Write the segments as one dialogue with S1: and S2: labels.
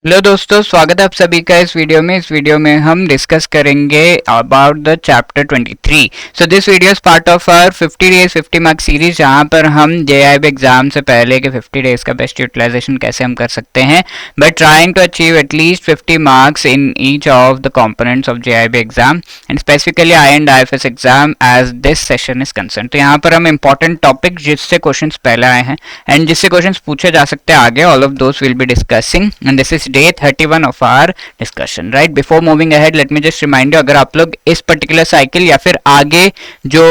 S1: Hello दोस्तों, स्वागत है आप सभी का इस वीडियो में। हम डिस्कस करेंगे about the chapter 23। So this video is part of our 50 days 50 marks series, जहां पर हम जेआईबी एग्जाम से पहले के 50 डेज का बेस्ट यूटिलाइजेशन कैसे हम कर सकते हैं but trying to achieve at least 50 marks in each of the components of JIB exam and specifically I and IFS exam as this session is concern. तो यहाँ पर हम इंपॉर्टेंट टॉपिक जिससे क्वेश्चन पहले आए हैं एंड जिससे क्वेश्चन पूछे जा सकते हैं आगे, all of those will be discussing and this is day 31 of our discussion, right? Before moving ahead, let me just remind you, अगर आप लोग इस पर्टिकुलर साइकिल या फिर आगे जो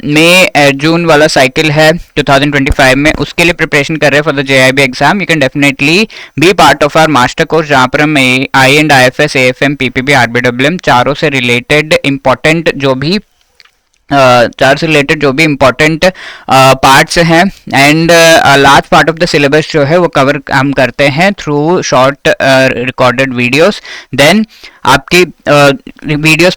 S1: मई जून वाला साइकिल है 2025 में उसके लिए प्रिपरेशन कर रहे हैं for the JIB exam, you can definitely be part of our master course, जहां पर हम I and IFS, AFM, PPB, RBWM चारों से रिलेटेड इंपॉर्टेंट जो भी इंपॉर्टेंट पार्ट्स हैं and large part of the syllabus जो है वो कवर हम करते हैं through short recorded videos. Then आपकी वीडियोस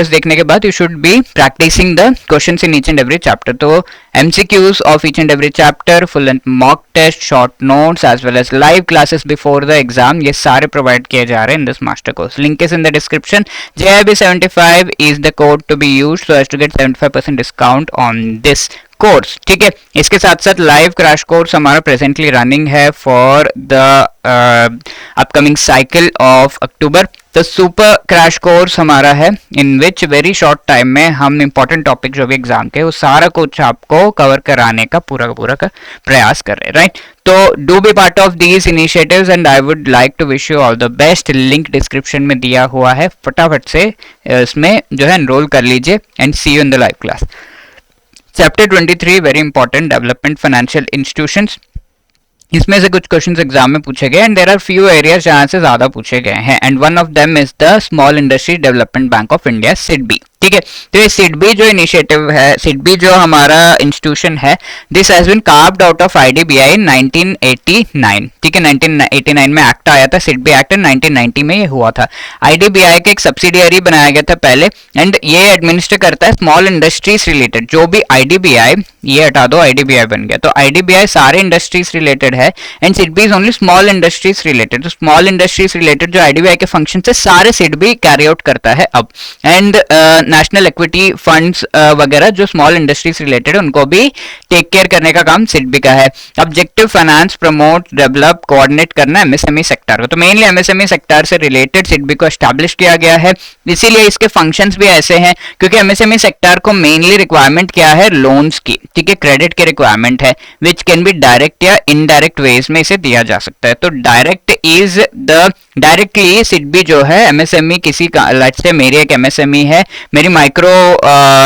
S1: देखने के बाद you should be practising the questions in each and every chapter. तो MCQs of each and every chapter, full and mock test, short notes as well as live classes before the exam, ये सारे provide किए जा रहे हैं in this master course. Link is in the description. JIB 75 is the code to be used so as to get 75% discount on this course. ठीक है, इसके साथ साथ लाइव क्रैश कोर्स हमारा प्रेजेंटली रनिंग है for the upcoming cycle of October. तो super crash course हमारा है इन विच वेरी शॉर्ट टाइम में हम इंपॉर्टेंट टॉपिक जो भी एग्जाम के वो सारा कुछ आपको कवर कराने का पूरा का प्रयास कर रहे हैं, राइट? तो do be part of these initiatives and I would like to wish you all the best. Link description में दिया हुआ है, फटाफट से इसमें जो है एनरोल कर लीजिए and see you in the live class. Chapter 23 very important, development financial institutions. इसमें से कुछ क्वेश्चंस एग्जाम में पूछे गए and there are few areas जहां से ज्यादा पूछे गए हैं and one of them is the Small Industry Development Bank of India, SIDBI. ठीक है, तो ये सिडबी जो इनिशिएटिव है, सिडबी जो हमारा इंस्टीट्यूशन है, this has been carved out of IDBI in 1989। ठीक है, 1989 में एक्ट आया था, सिडबी एक्ट 1990 में ये हुआ था। आईडीबीआई का एक सब्सिडियरी बनाया गया था पहले एंड ये एडमिनिस्टर करता है स्मॉल इंडस्ट्रीज रिलेटेड। जो भी आईडीबीआई, ये हटा दो, आईडीबीआई बन गया, तो आईडीबीआई सारे इंडस्ट्रीज रिलेटेड है and SIDBI is only small industries related. तो स्मॉल इंडस्ट्रीज रिलेटेड जो आईडीबीआई के फंक्शन है सारे सिडबी कैरी आउट करता है अब। एंड नेशनल इक्विटी फंड्स वगैरह जो स्मॉल इंडस्ट्रीज रिलेटेड है उनको भी टेक केयर करने का काम सिडबी का है। Objective finance, promote, develop, coordinate करना एमएसएमई सेक्टर को, तो मेनली एमएसएमई सेक्टर से रिलेटेड सिडबी को एस्टैब्लिश किया गया है। इसीलिए इसके फंक्शंस भी ऐसे हैं क्योंकि एमएसएमई सेक्टर को मेनली रिक्वायरमेंट क्या है, लोन्स की। ठीक है, क्रेडिट की रिक्वायरमेंट है विच कैन बी डायरेक्ट या इनडायरेक्ट वेज में इसे दिया जा सकता है। तो डायरेक्टली सिडबी जो है एमएसएमई किसी का, लेट्स से मेरी एक एमएसएमई है, मेरी माइक्रो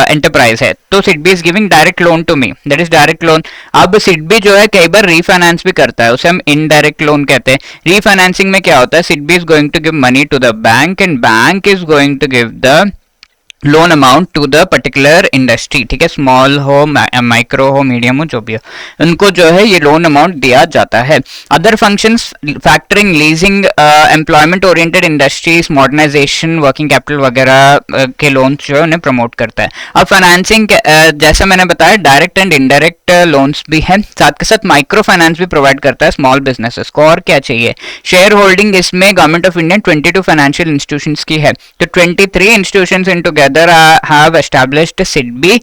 S1: एंटरप्राइज है, तो SIDBI is giving direct loan to me, that is direct loan. अब सिडबी जो है कई बार रीफाइनेंस भी करता है, उसे हम इनडायरेक्ट लोन कहते हैं। रीफाइनेंसिंग में क्या होता है, SIDBI is going to give money to the bank and bank is going to give the loan amount to the particular industry. ठीक है, स्मॉल हो, माइक्रो हो, मीडियम हो, जो भी हो, उनको जो है ये लोन अमाउंट दिया जाता है। Other functions, factoring, leasing, employment oriented industries, modernisation, working capital वगैरह के लोन जो है उन्हें प्रमोट करता है। अब फाइनेंसिंग, जैसा मैंने बताया, डायरेक्ट एंड इनडायरेक्ट लोन्स भी है, साथ के साथ माइक्रो फाइनेंस भी प्रोवाइड करता है स्मॉल बिजनेसेस को। और क्या चाहिए, शेयर होल्डिंग इसमें government of India 22 financial institutions की है, तो 23 institutions in together have established SIDBI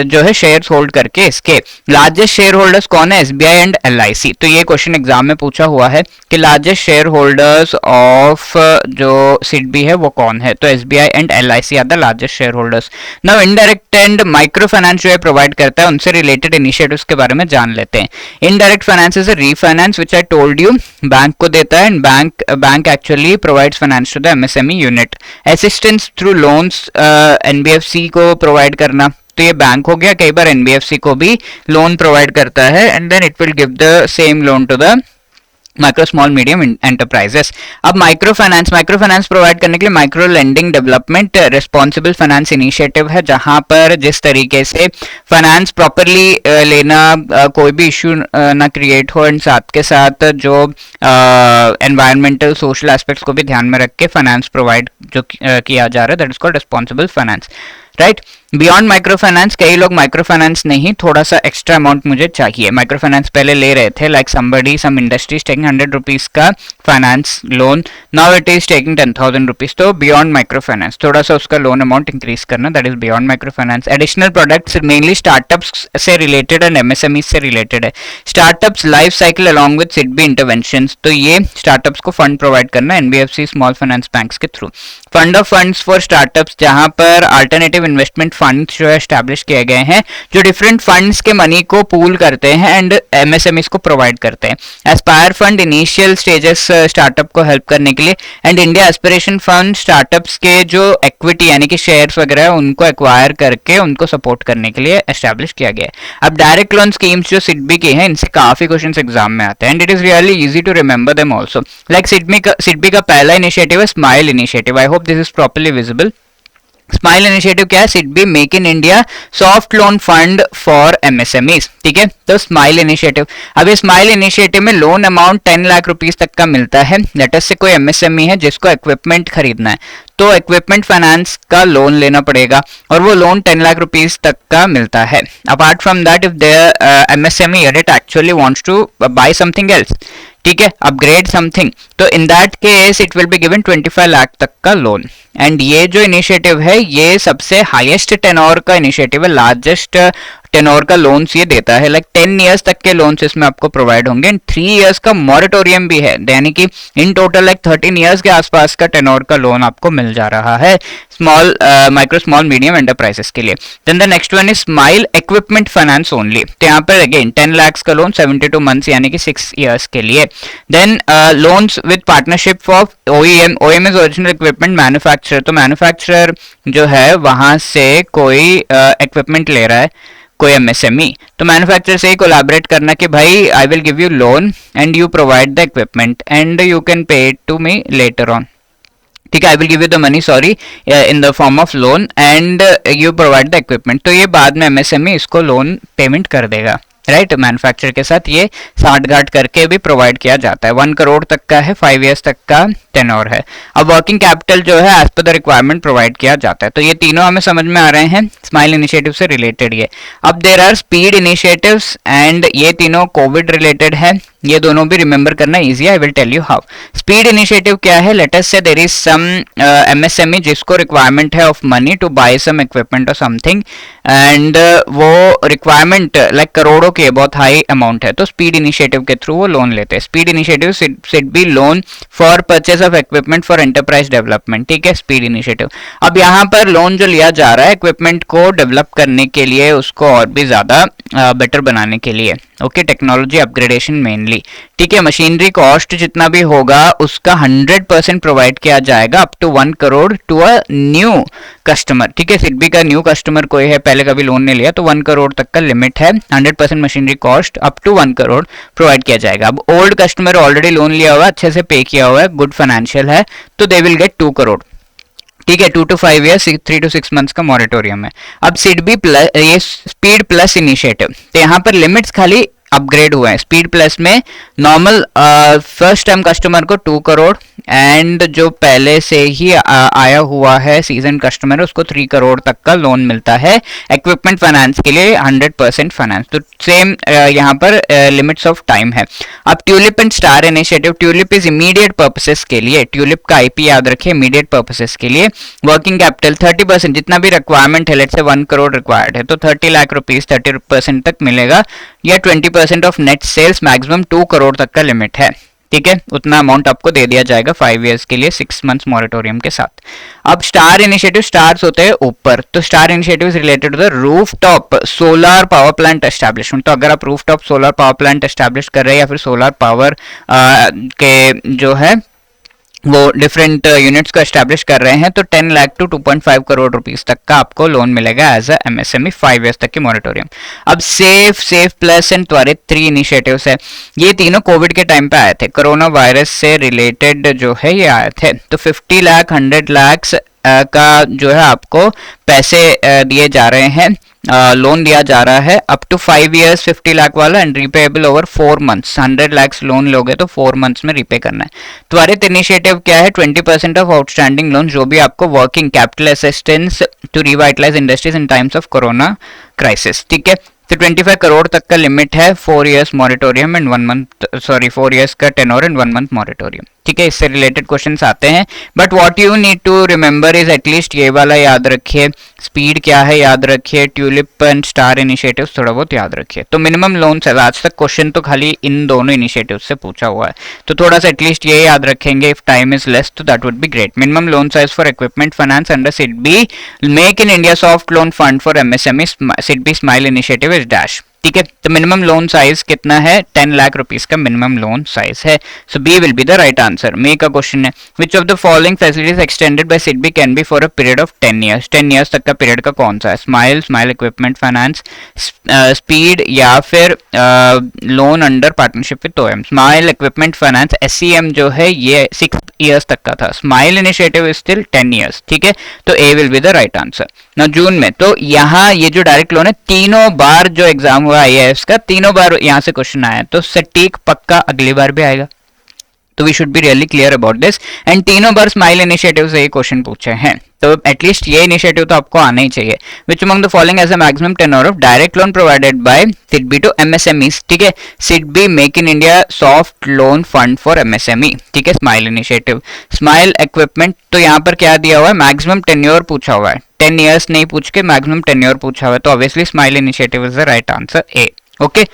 S1: जो है शेयर्स होल्ड करके। इसके लार्जेस्ट शेयर होल्डर्स कौन है, SBI एंड LIC। तो ये क्वेश्चन एग्जाम में पूछा हुआ है कि लार्जेस्ट शेयर होल्डर्स ऑफ जो SIDBI है वो कौन है, तो SBI एंड LIC are the largest share holders. Now indirect and micro finance जो है प्रोवाइड करता है, उनसे रिलेटेड इनिशिएटिव्स के बारे में जान लेते हैं। Indirect finance is a refinance which I told you, bank को देता है and bank actually provides finance to the MSME unit. Assistance through loans, NBFC को प्रोवाइड करना, तो ये बैंक हो गया, कई बार एनबीएफसी को भी लोन प्रोवाइड करता है and then it will give the same loan to the micro small medium enterprises. अब माइक्रो फाइनेंस प्रोवाइड करने के लिए micro lending development responsible finance initiative है, जहां पर जिस तरीके से फाइनेंस प्रॉपरली लेना, कोई भी इश्यू ना क्रिएट हो एंड साथ के साथ जो एनवायरमेंटल सोशल एस्पेक्ट्स को भी ध्यान में रख के फाइनेंस प्रोवाइड जो किया जा रहा है, that is called responsible finance. Right. Beyond micro finance, कई लोग माइक्रो फाइनेंस नहीं, थोड़ा सा एक्स्ट्रा अमाउंट मुझे चाहिए। माइक्रो फाइनेंस पहले ले रहे थे, like somebody some industry is taking 100 rupees का finance loan, now it is taking 10,000 rupees. तो बियॉन्ड माइक्रो फाइनेंस, थोड़ा सा उसका लोन अमाउंट इंक्रीज करना, that is beyond micro finance. Additional products mainly startups से रिलेटेड एंड एमएसएमई से related है। Startups life cycle along with SIDBI interventions, तो ये स्टार्टअप्स को फंड प्रोवाइड करना एनबीएफसी स्मॉल फाइनेंस बैंक्स के through. Fund of funds for startups, जहां पर अल्टरनेटिव इन्वेस्टमेंट फंड्स जो है एस्टैब्लिश किए गए हैं, जो डिफरेंट फंड्स के मनी को पूल करते हैं एंड एमएसएमईज को प्रोवाइड करते हैं। Aspire fund initial stages startup को हेल्प करने के लिए, and India aspiration fund startups के जो इक्विटी यानी कि शेयर्स वगैरह उनको एक्वायर करके उनको सपोर्ट करने के लिए एस्टैब्लिश किया गया है। अब डायरेक्ट लोन स्कीम्स जो सिडबी की हैं, इनसे काफी क्वेश्चंस एग्जाम में आते हैं and it is really easy to remember them also. Like SIDBI का पहला इनिशिएटिव है SMILE initiative. I hope this is properly visible. SMILE initiative क्या है? SIDBI make in India soft loan fund for MSMEs, ठीक है। तो SMILE initiative, अब ये स्माइल इनिशिएटिव में लोन अमाउंट 10 लाख रुपीस तक का मिलता है। लेटस से कोई एमएसएमई है जिसको इक्विपमेंट खरीदना है, तो इक्विपमेंट फाइनेंस का लोन लेना पड़ेगा और वो लोन 10 लाख रुपीस तक का मिलता है। Apart from that, if there MSME it actually wants to buy something else, ठीक है, अपग्रेड समथिंग, तो in that case it will be given 25 lakh तक का लोन। एंड ये जो इनिशिएटिव है ये सबसे हाईएस्ट टेनोर का इनिशिएटिव है, लार्जेस्ट टेनोर का लोन्स ये देता है। लाइक 10 इयर्स तक के लोन्स इसमें आपको प्रोवाइड होंगे एंड 3 इयर्स का मॉरेटोरियम भी है, यानी कि इन टोटल लाइक 13 इयर्स के आसपास का टेनोर का लोन आपको मिल जा रहा है small micro small medium enterprises के लिए। Then the next one is SMILE equipment finance only, तो यहाँ पर अगेन 10 लाख का लोन 72 मंथ्स यानी कि 6 इयर्स के लिए। Then loans with partnership of OEM, OEM is original equipment manufacturer, तो मैन्युफैक्चरर जो है वहां से कोई इक्विपमेंट ले रहा है कोई एमएसएमई, तो मैन्युफैक्चरर से ही कोलैबोरेट करना कि भाई I will give you loan and you provide the equipment and you can pay it to me later on, ठीक है, I will give you the money sorry in the form of loan and you provide the equipment. तो ये बाद में MSME इसको loan payment कर देगा, right. Manufacturer के साथ ये साठ गांठ करके भी प्रोवाइड किया जाता है। 1 करोड़ तक का है, 5 इयर्स तक का टेनोर है। अब वर्किंग कैपिटल जो है as per the requirement provide किया जाता है। तो ये तीनों हमें समझ में आ रहे हैं, स्माइल इनिशिएटिव से रिलेटेड ये। अब देयर आर स्पीड इनिशिएटिव्स एंड ये तीनों कोविड रिलेटेड है, ये दोनों भी रिमेंबर करना इजी है, I will tell you how. SPEED initiative क्या है? Let us say there is some MSME जिसको रिक्वायरमेंट है of money to buy some equipment और समथिंग एंड वो रिक्वायरमेंट लाइक करोड़ों की बहुत हाई अमाउंट है, तो स्पीड इनिशिएटिव के थ्रू वो लोन लेते हैं। SPEED initiative should be loan for purchase of equipment for enterprise development, ठीक है, स्पीड इनिशिएटिव। अब यहाँ पर लोन जो लिया जा रहा है इक्विपमेंट को डेवलप करने के लिए, उसको और भी ज्यादा बेटर बनाने के लिए, ओके, टेक्नोलॉजी अपग्रेडेशन मेनली, ठीक है। मशीनरी कॉस्ट जितना भी होगा उसका 100% प्रोवाइड किया जाएगा up to 1 crore to a new customer, ठीक है। सिडबी का न्यू कस्टमर कोई है, पहले कभी लोन नहीं लिया, तो 1 करोड़ तक का लिमिट है। 100% machinery cost up to 1 crore provide किया जाएगा। अब ओल्ड कस्टमर ऑलरेडी लोन लिया हुआ है, अच्छे से पे किया हुआ है, गुड फाइनेंशियल है, तो दे विल गेट 2 करोड़, ठीक है। 2 to 5 ईयर्स, 3 to 6 मंथ्स का मॉरेटोरियम है। अब सिडबी प्लस, ये स्पीड प्लस इनिशिएटिव, तो यहाँ पर लिमिट्स खाली अपग्रेड हुए हैं। स्पीड प्लस में नॉर्मल फर्स्ट टाइम कस्टमर को 2 करोड़ एंड जो पहले से ही आया हुआ है सीजन कस्टमर है उसको 3 करोड़ तक का लोन मिलता है इक्विपमेंट फाइनेंस के लिए 100% फाइनेंस। तो सेम यहाँ पर लिमिट्स ऑफ टाइम है। अब tulip and star initiative, tulip is immediate purposes के लिए, ट्यूलिप का आईपी याद रखिए, इमीडिएट पर्पसेस के लिए। वर्किंग कैपिटल 30% जितना भी रिक्वायरमेंट है, लेट्स से 1 करोड़ रिक्वायर्ड है तो 30 लाख रुपीस 30% तक मिलेगा, या 20% of net sales, maximum 2 crore तक का लिमिट है, ठीक है। उतना अमाउंट आपको दे दिया जाएगा 5 इयर्स के लिए 6 मंथ्स मॉरेटोरियम के साथ। अब स्टार इनिशिएटिव, स्टार्स होते हैं ऊपर, तो STAR initiative is related to the rooftop solar power plant establishment. तो अगर आप rooftop solar power plant establish कर रहे हैं या फिर सोलर पावर के जो है वो डिफरेंट यूनिट्स को एस्टैब्लिश कर रहे हैं, तो 10 लाख टू 2.5 करोड़ रुपीस तक का आपको लोन मिलेगा एज अ एमएसएमई, 5 इयर्स तक की मॉरेटोरियम। अब सेफ प्लस एंड त्वरित 3 इनिशिएटिव्स है। ये तीनों कोविड के टाइम पे आए थे, कोरोना वायरस से रिलेटेड जो है ये आए थे। तो 50 लाख 100 लाख का जो है आपको पैसे दिए जा रहे हैं लोन दिया जा रहा है अप टू 5 years 50 लाख वाला and repayable over 4 months। 100 lakhs loan लोगे तो 4 months में रीपे करना है। त्वरित इनिशिएटिव क्या है? 20% ऑफ आउटस्टैंडिंग लोन जो भी आपको working capital assistance to revitalise industries in times of corona crisis. ठीक है, तो 25 करोड़ तक का लिमिट है, 4 years moratorium and 1 month 4 years का टेनोर एंड 1 month मॉरिटोरियम। ठीक है, इससे रिलेटेड क्वेश्चंस आते हैं, but what you need to remember is at least ये वाला याद रखिए, स्पीड क्या है याद रखिए, ट्यूलिप एंड स्टार इनिशिएटिव्स थोड़ा बहुत याद रखिए। तो मिनिमम लोन साइज, आज तक क्वेश्चन तो खाली इन दोनों इनिशिएटिव से पूछा हुआ है, तो थोड़ा सा एटलीस्ट ये याद रखेंगे। इफ टाइम इज लेस तो that would be great. Minimum loan size for equipment finance under SIDBI make in India soft loan fund for MSME SIDBI SMILE initiative is dash. ठीक है, तो मिनिमम लोन साइज कितना है? 10 lakh rupees का minimum loan size है। So B will be the right answer. May का question है, which of the following facilities extended by SIDBI can be for a period of 10 years। 10 years तक का period का कौन सा है? SMILE, SMILE equipment finance, speed या फिर loan under partnership with OEM. SMILE equipment finance SCM जो है ये 6 years तक का था, SMILE initiative is still 10 years। ठीक है, तो A will be the right answer. ना जून में तो यहाँ ये जो डायरेक्ट लोन है, तीनों बार जो एग्जाम हुआ आईएएस का, तीनों बार यहाँ से क्वेश्चन आया, तो सटीक पक्का अगली बार भी आएगा। तो we should be really clear about this. And तीनों बार स्माइल इनिशिएटिव से ये क्वेश्चन पूछे हैं, तो एटलीस्ट ये इनिशिएटिव तो आपको आना ही चाहिए। Which among the following as a maximum tenure of direct loan provided by SIDBI to MSMEs. ठीक है, SIDBI make in India soft loan fund for MSME. ठीक है, स्माइल इनिशिएटिव, स्माइल इक्विपमेंट, तो यहाँ पर क्या दिया हुआ है? मैक्सिमम टेन्योर पूछा हुआ है, 10 years नहीं पूछ के मैक्सिमम टेन्योर पूछा हुआ है, तो obviously smile initiative is the right answer, A. Okay,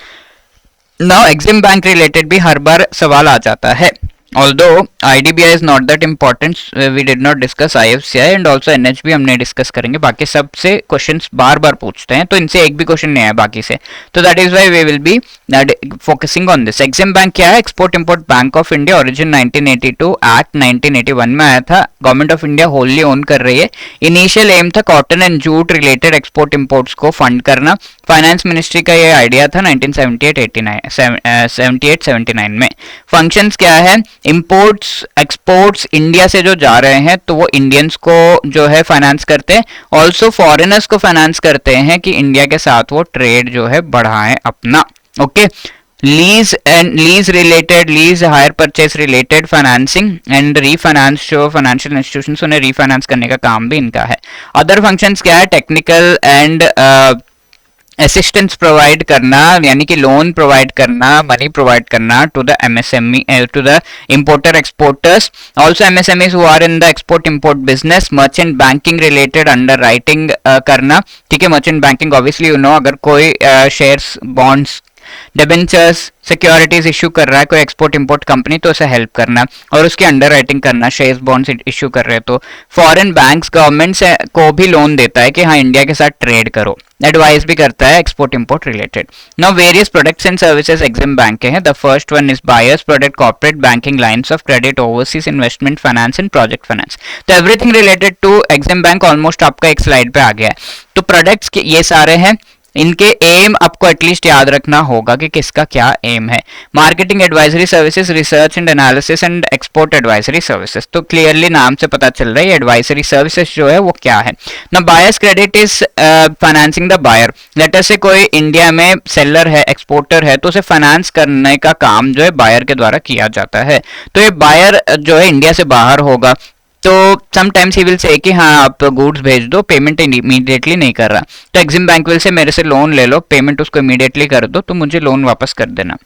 S1: now EXIM bank related भी हर बार सवाल आ जाता है। Although IDBI is not that important, we did not discuss IFCI and also NHB हमने डिस्कस करेंगे। बाकी सबसे क्वेश्चंस बार बार पूछते हैं, तो इनसे एक भी क्वेश्चन नहीं आया बाकी से, तो that is why we will be focusing on this. EXIM bank क्या है? Export import bank of India, origin 1982, act 1981 में आया था, government of India wholly own कर रही है। इनिशियल एम था cotton and jute related export imports को फंड करना। फाइनेंस मिनिस्ट्री का ये आइडिया था 1978-79 में। फंक्शंस क्या है? इंपोर्ट्स एक्सपोर्ट्स इंडिया से जो जा रहे हैं तो वो इंडियंस को जो है फाइनेंस करते हैं, ऑल्सो फॉरेनर्स को फाइनेंस करते हैं कि इंडिया के साथ वो ट्रेड जो है बढ़ाएं अपना। Okay, lease and lease related, lease hire purchase related financing and refinance, जो फाइनेंशियल इंस्टीट्यूशंस उन्हें रीफाइनेंस करने का काम भी इनका है। अदर फंक्शंस क्या है? टेक्निकल एंड असिस्टेंस प्रोवाइड करना, यानी कि लोन प्रोवाइड करना, मनी प्रोवाइड करना to the MSME, to the importer exporters, also MSMEs who are in the export import business, merchant banking related underwriting करना। ठीक है, merchant banking obviously you know, अगर कोई shares, bonds, debentures, securities issue कर रहा है कोई export import company, तो उसे हेल्प करना और उसकी अंडर राइटिंग करना। शेयर्स बॉन्ड्स इशू कर रहे हैं तो फॉरेन बैंक्स गवर्नमेंट से को भी लोन देता है कि हाँ इंडिया के साथ ट्रेड करो, एडवाइस भी करता है export import related. Now various products and services EXIM bank के हैं। The first one is buyers product corporate banking lines of credit, overseas investment finance and project finance. तो everything related to EXIM bank almost आपका एक slide पे आ गया है। तो products ये सारे हैं, इनके एम आपको एटलीस्ट याद रखना होगा कि किसका क्या एम है। Marketing advisory services, research and analysis and export advisory services, तो क्लियरली नाम से पता चल रहा है एडवाइजरी सर्विसेज जो है वो क्या है ना। Buyers credit is financing the buyer. Later से कोई इंडिया में सेलर है, एक्सपोर्टर है, तो उसे फाइनेंस करने का काम जो है बायर के द्वारा किया जाता है। तो ये बायर जो है इंडिया से बाहर होगा, तो समटाइम्स ही विल से कि हाँ आप गुड्स भेज दो, पेमेंट इमीडिएटली नहीं कर रहा, तो एग्जिम बैंक विल से मेरे से लोन ले लो, पेमेंट उसको इमीडिएटली कर दो, तो मुझे लोन वापस कर देना।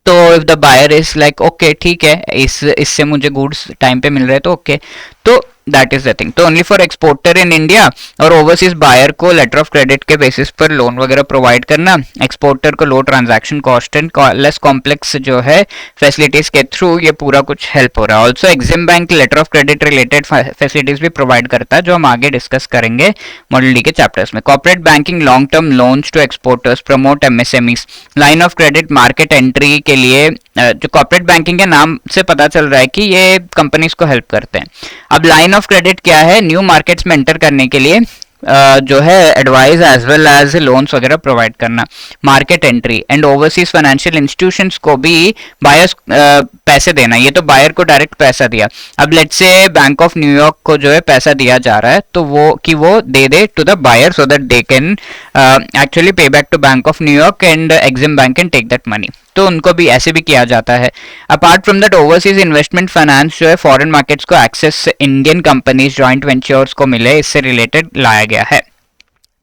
S1: तो if the buyer is like okay ठीक है, इससे मुझे गुड्स टाइम पे मिल रहे हैं तो ओके, तो दैट इज द थिंग। तो only for exporter in India और ओवरसीज बायर को लेटर ऑफ क्रेडिट के बेसिस पर लोन वगैरह प्रोवाइड करना, एक्सपोर्टर को low transaction cost and less complex जो है फैसिलिटीज के थ्रू ये पूरा कुछ हेल्प हो रहा है। Also EXIM bank letter of credit related facilities भी प्रोवाइड करता है, जो हम आगे डिस्कस करेंगे मॉडल डी के चैप्टर्स में। Corporate banking long term loans to exporters, promote MSMEs, line of credit market entry के लिए, जो कॉर्पोरेट बैंकिंग के नाम से पता चल रहा है कि ये कंपनीज को हेल्प करते हैं। अब लाइन ऑफ क्रेडिट क्या है? न्यू मार्केट्स में एंटर करने के लिए जो है advice as well as loans वगैरह प्रोवाइड करना, market entry and overseas financial institutions को भी बायर्स पैसे देना। ये तो बायर को डायरेक्ट पैसा दिया, अब let's say bank of New York को जो है पैसा दिया जा रहा है तो वो दे दे to the buyer so that they can actually पे back to bank of New York and EXIM bank can take that money. तो उनको भी ऐसे भी किया जाता है। Apart from that overseas investment finance जो है फॉरेन मार्केट्स को access Indian companies joint ventures को मिले, इससे रिलेटेड लाया गया है।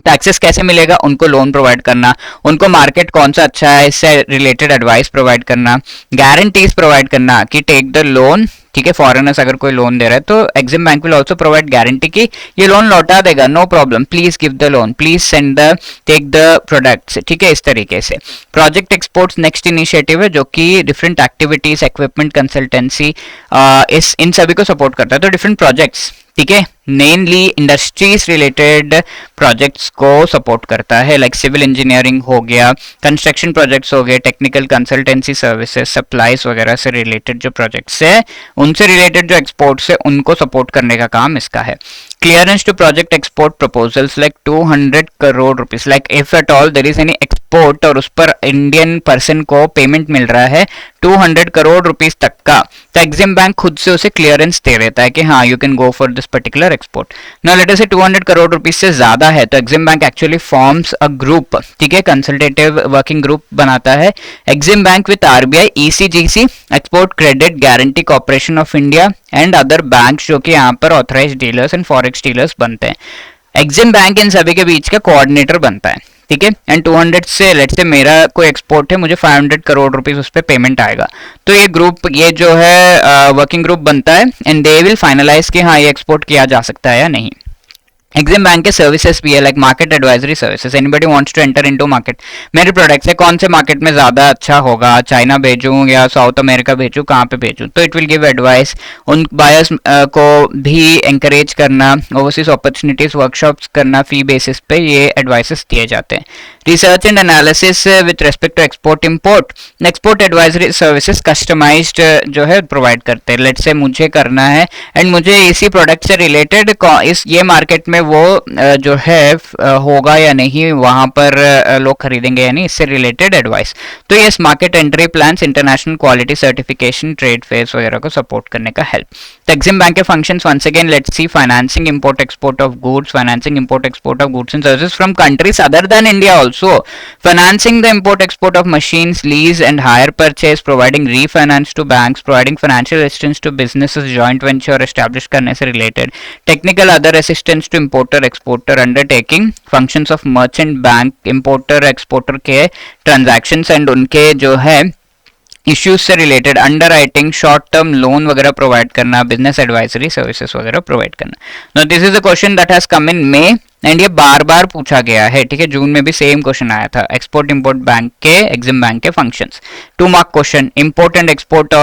S1: तो एक्सेस कैसे मिलेगा, उनको लोन प्रोवाइड करना, उनको मार्केट कौन सा अच्छा है इससे रिलेटेड एडवाइस प्रोवाइड करना, गारंटीज प्रोवाइड करना कि टेक द लोन, ठीक है, फॉरेनर्स अगर कोई लोन दे रहा है तो EXIM bank will also provide guarantee कि ये लोन लौटा देगा, no problem, please give the loan, please send the take the products, ठीक है, इस तरीके से। प्रोजेक्ट एक्सपोर्ट्स नेक्स्ट इनिशिएटिव है जो कि डिफरेंट एक्टिविटीज, इक्विपमेंट, कंसल्टेंसी इस इन सभी को सपोर्ट करता है। तो डिफरेंट प्रोजेक्ट्स, ठीक है, मेनली इंडस्ट्रीज रिलेटेड प्रोजेक्ट्स को सपोर्ट करता है, लाइक सिविल इंजीनियरिंग हो गया, कंस्ट्रक्शन प्रोजेक्ट्स हो गए, टेक्निकल कंसल्टेंसी सर्विसेज, सप्लाईज वगैरह से रिलेटेड जो प्रोजेक्ट्स है, उनसे रिलेटेड जो एक्सपोर्ट्स है उनको सपोर्ट करने का काम इसका है। Clearance to project export proposals like 200 crore rupees, like if at all there is any export और उस पर इंडियन पर्सन को पेमेंट मिल रहा है 200 करोड़ रुपीस तक का, तो एग्जिम बैंक खुद से उसे क्लियरेंस दे देता है कि हाँ you can go for this particular export. Now let us से 200 करोड़ रुपीस से ज्यादा है तो EXIM bank actually forms a group, ठीक है, कंसल्टेटिव वर्किंग ग्रुप बनाता है, EXIM bank with RBI, ECGC, export credit guarantee corporation of India and other bank जो कि यहाँ पर authorised dealers and forex dealers बनते हैं। एग्जिम बैंक इन सभी के बीच का कोऑर्डिनेटर बनता है, ठीक है। एंड 200 से लेट्स से मेरा कोई एक्सपोर्ट है, मुझे 500 करोड़ रुपीस उस पर पेमेंट आएगा, तो ये ग्रुप, ये जो है वर्किंग ग्रुप बनता है एंड दे विल फाइनलाइज कि हाँ ये एक्सपोर्ट किया जा सकता है या नहीं। एग्जिम बैंक के सर्विसेज भी है, like market advisory services, anybody wants to enter into market, मेरे प्रोडक्ट्स है कौन से मार्केट में ज्यादा अच्छा होगा, चाइना भेजूं या साउथ अमेरिका भेजूं, कहाँ पे भेजूं, तो इट विल गिव एडवाइस, उन बायर्स को भी एंकरेज करना, ओवरसीज अपॉर्चुनिटीज वर्कशॉप्स करना, फी बेसिस पे ये एडवाइसेस दिए जाते हैं। Research and analysis with respect to export import, export advisory services customised जो है प्रोवाइड करते हैं, लेट्स से मुझे करना है एंड मुझे इसी प्रोडक्ट से रिलेटेड इस ये मार्केट में वो जो है होगा या नहीं, वहां पर लोग खरीदेंगे या नहीं, इससे रिलेटेड एडवाइस। तो ये market entry plans, international quality certification, trade fairs वगैरह को सपोर्ट करने का हेल्प। तो एग्जिम बैंक के functions once again let's see, financing import export of goods, financing import export of goods and services from countries other than India also, financing the import export of machines, lease and hire purchase, providing refinance to banks, providing financial assistance to businesses joint venture establish करने से related, technical other assistance to importer exporter, undertaking functions of merchant bank, importer exporter के transactions and उनके जो है issues से related, underwriting, short term loan वगैरह provide करना, business advisory services वगैरह प्रोवाइड करना। Now this is a question that has come in May and ये बार बार पूछा गया है, ठीक है, जून में भी सेम क्वेश्चन आया था, एक्सपोर्ट इंपोर्ट बैंक के, एग्जिम बैंक के functions. 2 mark question, import and export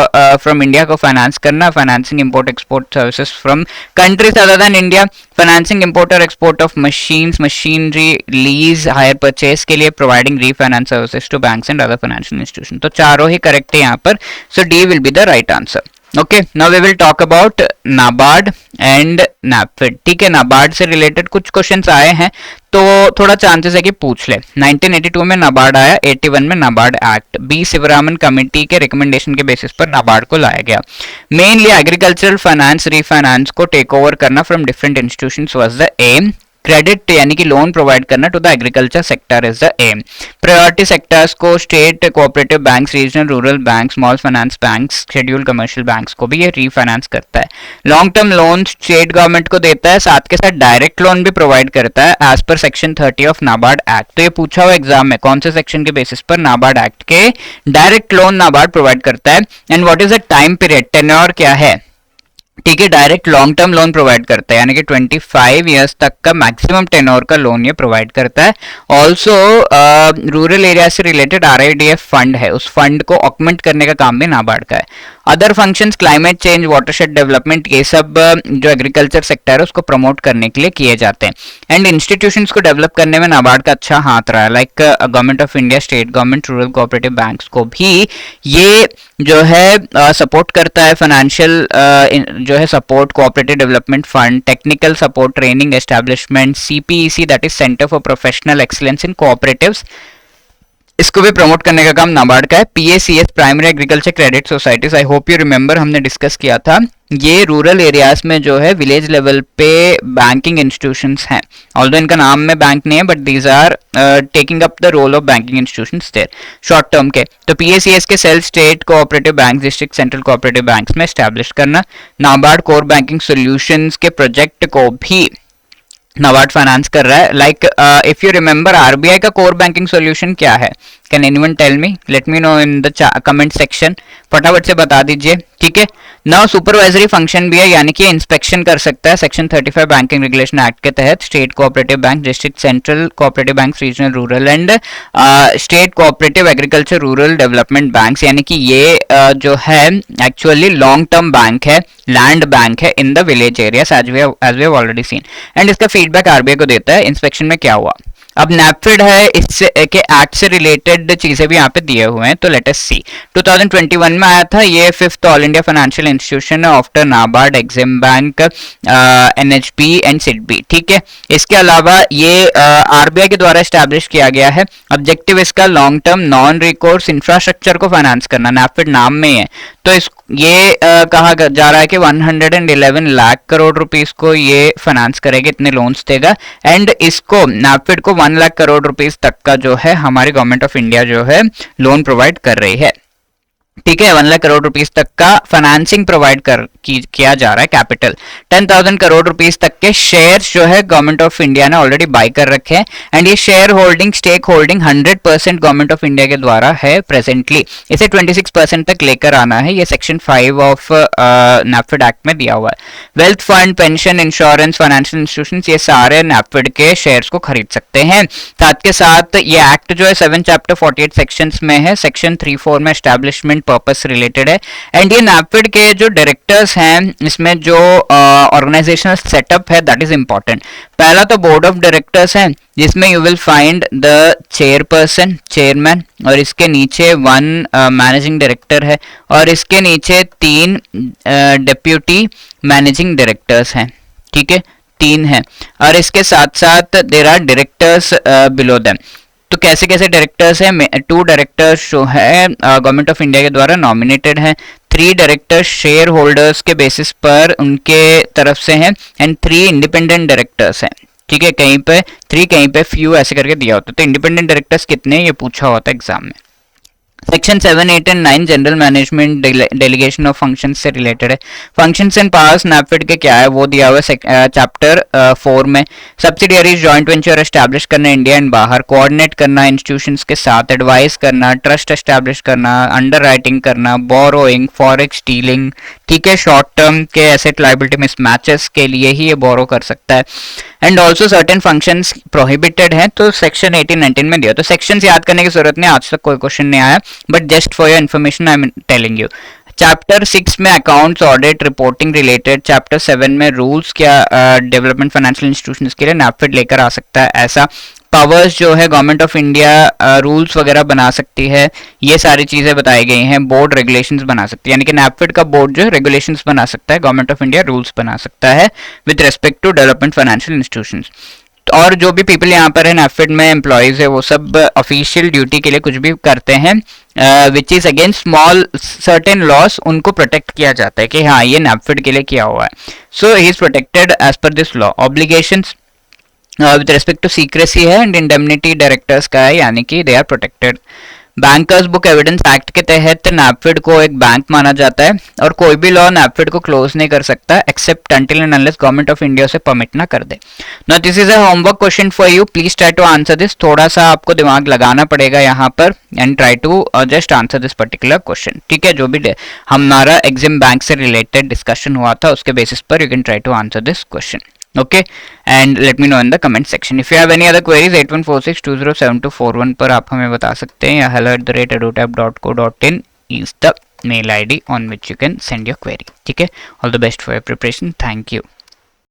S1: from India को फाइनेंस करना, financing import export services from countries other than India, financing import और export of machines, machinery, lease, hire purchase के लिए, providing refinance services to banks and other financial institution. तो चारों ही correct है यहाँ पर, so D will be the right answer. Okay, now we will talk about NABARD and NAFED, ठीक है। नाबार्ड से रिलेटेड कुछ क्वेश्चंस आए हैं तो थोड़ा चांसेस है कि पूछ ले। 1982 में नाबार्ड आया, 81 में NABARD act, B Sivaraman committee के रिकमेंडेशन के बेसिस पर नाबार्ड को लाया गया। मेनली एग्रीकल्चरल फाइनेंस रीफाइनेंस को टेक ओवर करना from different institutions was the aim. Credit यानी कि लोन प्रोवाइड करना to the agriculture sector is the aim. Priority sectors को state cooperative banks, regional rural bank, small finance banks, scheduled commercial banks को भी ये refinance करता है। Long term loan state government को देता है, साथ के साथ डायरेक्ट लोन भी प्रोवाइड करता है as per section 30 of NABARD act. तो ये पूछा हुआ एग्जाम में कौन से सेक्शन के बेसिस पर नाबार्ड एक्ट के डायरेक्ट लोन नाबार्ड प्रोवाइड करता है and what is the time period, tenure क्या है, ठीक है। Direct long term loan provide करता है यानी कि 25 इयर्स तक का मैक्सिमम टेन्योर का लोन ये प्रोवाइड करता है। ऑल्सो रूरल एरिया से रिलेटेड RIDF फंड है, उस फंड को ऑगमेंट करने का काम भी नाबार्ड का है। Other functions climate change, watershed development, ये सब जो एग्रीकल्चर सेक्टर है उसको प्रमोट करने के लिए किए जाते हैं। एंड इंस्टीट्यूशंस को डेवलप करने में नाबार्ड का अच्छा हाथ रहा है, like government of India, state government, rural cooperative banks को भी ये जो है सपोर्ट करता है। फाइनेंशियल जो है support, cooperative development fund, technical support, training establishment, CPEC that is centre for professional excellence in cooperatives, इसको भी प्रमोट करने का काम नाबार्ड का है। PACS, primary agriculture credit societies, I hope you remember, हमने डिस्कस किया था। ये रूरल एरियाज में जो है विलेज लेवल पे बैंकिंग इंस्टीट्यूशंस हैं, ऑल्दो इनका नाम में बैंक नहीं है, but these are taking up the role of banking institutions their short term के। तो पीएसीएस के self state cooperative bank, district central cooperative banks में एस्टैब्लिश करना। नाबार्ड कोर बैंकिंग सॉल्यूशंस के प्रोजेक्ट को भी नाबार्ड फाइनेंस कर रहा है। Like if you remember, RBI का कोर बैंकिंग सॉल्यूशन क्या है? Can anyone tell me? Let me know in the comment section, फटाफट से बता दीजिए, ठीक है। नाउ सुपरवाइजरी फंक्शन भी है, यानी कि इंस्पेक्शन कर सकता है सेक्शन 35 बैंकिंग रेगुलेशन एक्ट के तहत state cooperative bank, district central cooperative bank, regional rural and state cooperative agriculture rural development banks, यानी कि ये जो है एक्चुअली लॉन्ग टर्म बैंक है, लैंड बैंक है in the village areas, as we have already seen. And इसका feedback RBI को देता है इंस्पेक्शन में क्या हुआ। अब नैपफिड है, इससे के एक्ट से रिलेटेड चीजें भी यहाँ पे दिए हुए हैं, तो लेट अस सी। 2021 में आया था ये, 5th all India financial institution after NABARD, EXIM bank, NHB and SIDBI, ठीक है। इसके अलावा ये आरबीआई के द्वारा एस्टैब्लिश किया गया है। ऑब्जेक्टिव इसका long term non recourse infrastructure को फाइनेंस करना, नैपफिड नाम में है। तो इस ये कहा जा रहा है कि 111 लाख करोड़ रुपीस को ये फाइनेंस करेगा, इतने लोन्स देगा। एंड इसको नैपफिड को 1 लाख करोड़ रुपीस तक का जो है हमारी गवर्नमेंट ऑफ इंडिया जो है लोन प्रोवाइड कर रही है, ठीक है। 1 लाख करोड़ रुपीस तक का फाइनेंसिंग प्रोवाइड किया जा रहा है। कैपिटल 10,000 करोड़ रुपीस तक के शेयर्स जो है गवर्नमेंट ऑफ इंडिया ने ऑलरेडी बाय कर रखे हैं। एंड ये shareholding, stake holding 100% government of India के द्वारा है प्रेजेंटली। इसे 26% तक लेकर आना है, ये सेक्शन 5 ऑफ नैपफिड एक्ट में दिया हुआ है। Wealth fund, pension, insurance, financial institution, ये सारे नैपफिड के शेयर्स को खरीद सकते हैं। साथ के साथ ये एक्ट जो है 7 चैप्टर 48 सेक्शंस में है, सेक्शन 3-4 में एस्टैब्लिशमेंट पर्पस रिलेटेड है। एंड ये नैपफिड के जो डायरेक्टर्स हैं, इसमें जो ऑर्गेनाइजेशनल सेटअप है दैट इज इंपॉर्टेंट। पहला तो बोर्ड ऑफ डायरेक्टर्स है, जिसमें you will find the chairperson, chairman, और इसके नीचे 1 मैनेजिंग डायरेक्टर है, और इसके नीचे 3 डेप्यूटी मैनेजिंग डायरेक्टर्स हैं, ठीक है, 3 हैं। और इसके साथ साथ there are directors below them. तो कैसे कैसे डायरेक्टर्स हैं? 2 डायरेक्टर्स जो है गवर्नमेंट ऑफ इंडिया के द्वारा नॉमिनेटेड हैं, 3 डायरेक्टर्स शेयर होल्डर्स के बेसिस पर उनके तरफ से हैं, एंड 3 इंडिपेंडेंट डायरेक्टर्स हैं, ठीक है। कहीं पे 3, कहीं पे फ्यू, ऐसे करके दिया होता है। तो इंडिपेंडेंट डायरेक्टर्स कितने, ये पूछा होता है एग्जाम में। Section 7, 8 and 9 general management delegation of function से रिलेटेड है। फंक्शंस एंड पावर्स नैपफिड के क्या है वो दिया हुआ है चैप्टर 4 में। सब्सिडियरीज, जॉइंट वेंचर एस्टैब्लिश करना इंडिया एंड बाहर, कोऑर्डिनेट करना इंस्टीट्यूशंस के साथ, एडवाइस करना, ट्रस्ट एस्टैब्लिश करना, अंडर राइटिंग करना, बोरोइंग, फॉरेक्स डीलिंग, ठीक है। शॉर्ट टर्म के एसेट लायबिलिटी मिसमैचेस के लिए ही ये बोरो कर सकता है। And also certain functions prohibited है, तो सेक्शन 18-19 में दिया। तो सेक्शंस याद करने की जरूरत नहीं, आज तक कोई क्वेश्चन नहीं आया, but just for your information I am telling you. Chapter 6 में accounts, audit, reporting related. Chapter 7 में रूल्स क्या डेवलपमेंट फाइनेंशियल इंस्टीट्यूशंस के लिए नैपफिड लेकर आ सकता है, ऐसा। पावर्स जो है गवर्नमेंट ऑफ इंडिया रूल्स वगैरह बना सकती है, ये सारी चीजें बताई गई हैं। बोर्ड रेगुलेशंस बना सकती है, यानी कि नैपफिड का बोर्ड जो है रेगुलेशंस बना सकता है, गवर्नमेंट ऑफ इंडिया रूल्स बना सकता है with respect to development financial institutions. और जो भी पीपल यहाँ पर है नैपफिड में एम्प्लॉयज है, वो सब ऑफिशियल ड्यूटी के लिए कुछ भी करते हैं which is against small certain loss, उनको प्रोटेक्ट किया जाता है कि हाँ ये नैपफिड के लिए किया हुआ है। So he is protected as per this law. Obligations with respect to secrecy है, एंड इंडेमनिटी डायरेक्टर्स का है, यानी कि they are protected. Bankers book evidence act के तहत नैपफिड को एक बैंक माना जाता है, और कोई भी लॉ नैपफिड को क्लोज नहीं कर सकता except until and unless government of India से परमिट ना कर दे। Now this is a homework question for you, please try to answer this. थोड़ा सा आपको दिमाग लगाना पड़ेगा यहाँ पर, and try to just answer this particular question, ठीक है। जो भी हमारा एग्जिम बैंक से रिलेटेड डिस्कशन हुआ था उसके बेसिस पर you can try to answer this question, okay, and let me know in the comment section. If you have any other queries, 8146207241 पर आप हमें बता सकते हैं, या hello@edutap.co.in is the mail ID on which you can send your query. ठीक है, all the best for your preparation. Thank you.